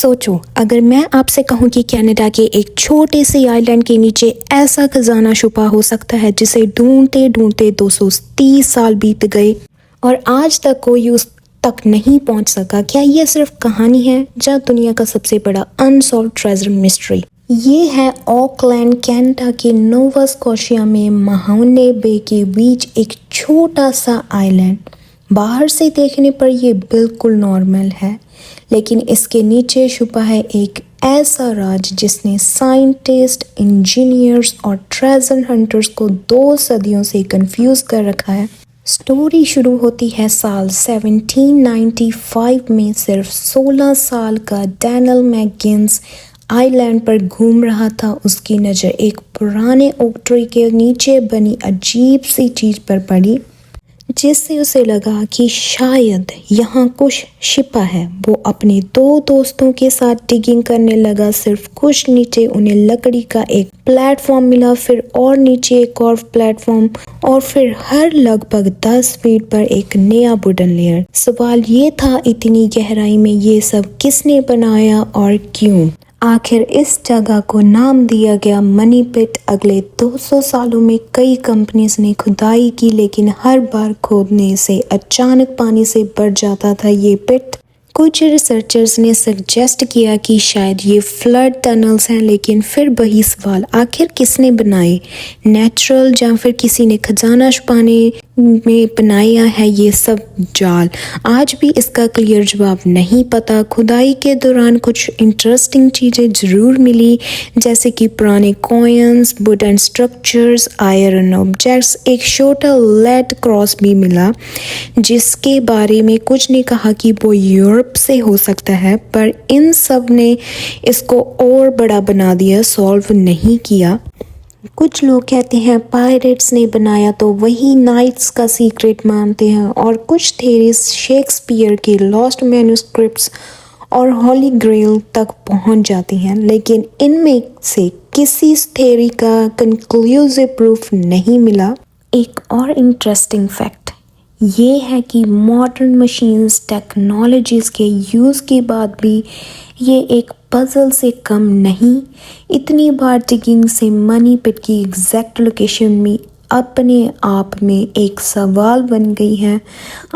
सोचो, अगर मैं आपसे कहूँ कि कनाडा के एक छोटे से आइलैंड के नीचे ऐसा खजाना छुपा हो सकता है जिसे ढूंढते ढूंढते 230 साल बीत गए और आज तक कोई उस तक नहीं पहुंच सका। क्या ये सिर्फ कहानी है या दुनिया का सबसे बड़ा अनसॉल्व्ड ट्रेजर मिस्ट्री? ये है ऑकलैंड, कनाडा के नोवा स्कॉशिया में महाउने बे के बीच एक छोटा सा आइलैंड। बाहर से देखने पर ये बिल्कुल नॉर्मल है, लेकिन इसके नीचे छुपा है एक ऐसा राज जिसने साइंटिस्ट, इंजीनियर्स और ट्रेजर हंटर्स को 2 सदियों से कंफ्यूज कर रखा है। स्टोरी शुरू होती है साल 1795 में। सिर्फ 16 साल का डैनियल मैकगिन्स आइलैंड पर घूम रहा था। उसकी नज़र एक पुराने ओक ट्री के नीचे बनी अजीब सी चीज़ पर पड़ी, जिससे उसे लगा कि शायद यहाँ कुछ छिपा है। वो अपने 2 दोस्तों के साथ डिगिंग करने लगा। सिर्फ कुछ नीचे उन्हें लकड़ी का एक प्लेटफॉर्म मिला, फिर और नीचे एक और प्लेटफॉर्म, और फिर हर लगभग 10 फीट पर एक नया वुडन लेयर। सवाल ये था, इतनी गहराई में ये सब किसने बनाया और क्यों? आखिर इस जगह को नाम दिया गया मनी पिट। अगले 200 सालों में कई कंपनीज ने खुदाई की, लेकिन हर बार खोदने से अचानक पानी से भर जाता था ये पिट। कुछ रिसर्चर्स ने सजेस्ट किया कि शायद ये फ्लड टनल्स हैं, लेकिन फिर वही सवाल, आखिर किसने बनाए? नेचुरल या फिर किसी ने खजाना छुपाने में बनाया है ये सब जाल? आज भी इसका क्लियर जवाब नहीं पता। खुदाई के दौरान कुछ इंटरेस्टिंग चीज़ें ज़रूर मिली, जैसे कि पुराने coins, wooden structures, iron objects. एक छोटा लेड क्रॉस भी मिला, जिसके बारे में कुछ ने कहा कि वो यूरोप से हो सकता है, पर इन सब ने इसको और बड़ा बना दिया, सॉल्व नहीं किया। कुछ लोग कहते हैं पायरेट्स ने बनाया, तो वही नाइट्स का सीक्रेट मानते हैं, और कुछ थेरीज शेक्सपियर के लॉस्ट मैन्युस्क्रिप्ट्स और होली ग्रेल तक पहुंच जाती हैं, लेकिन इनमें से किसी थेरी का कंक्लूसिव प्रूफ नहीं मिला। एक और इंटरेस्टिंग फैक्ट ये है कि मॉडर्न मशीन्स, टेक्नोलॉजीज़ के यूज़ के बाद भी ये एक पजल से कम नहीं। इतनी बार डिगिंग से मनी पिट की एग्जैक्ट लोकेशन भी अपने आप में एक सवाल बन गई है।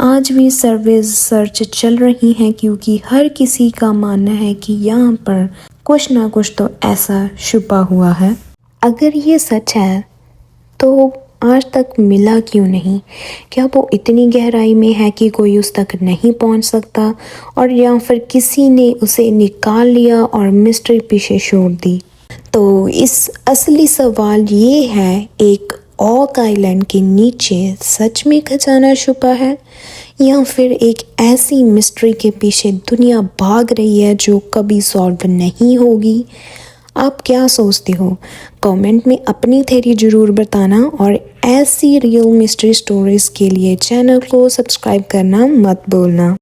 आज भी सर्च चल रही हैं, क्योंकि हर किसी का मानना है कि यहाँ पर कुछ ना कुछ तो ऐसा छुपा हुआ है। अगर ये सच है तो आज तक मिला क्यों नहीं? क्या वो इतनी गहराई में है कि कोई उस तक नहीं पहुंच सकता, और या फिर किसी ने उसे निकाल लिया और मिस्ट्री पीछे छोड़ दी? तो इस असली सवाल ये है, एक ऑक आइलैंड के नीचे सच में खजाना छुपा है, या फिर एक ऐसी मिस्ट्री के पीछे दुनिया भाग रही है जो कभी सॉल्व नहीं होगी? आप क्या सोचते हो? कमेंट में अपनी थ्योरी ज़रूर बताना, और ऐसी रियल मिस्ट्री स्टोरीज़ के लिए चैनल को सब्सक्राइब करना मत भूलना।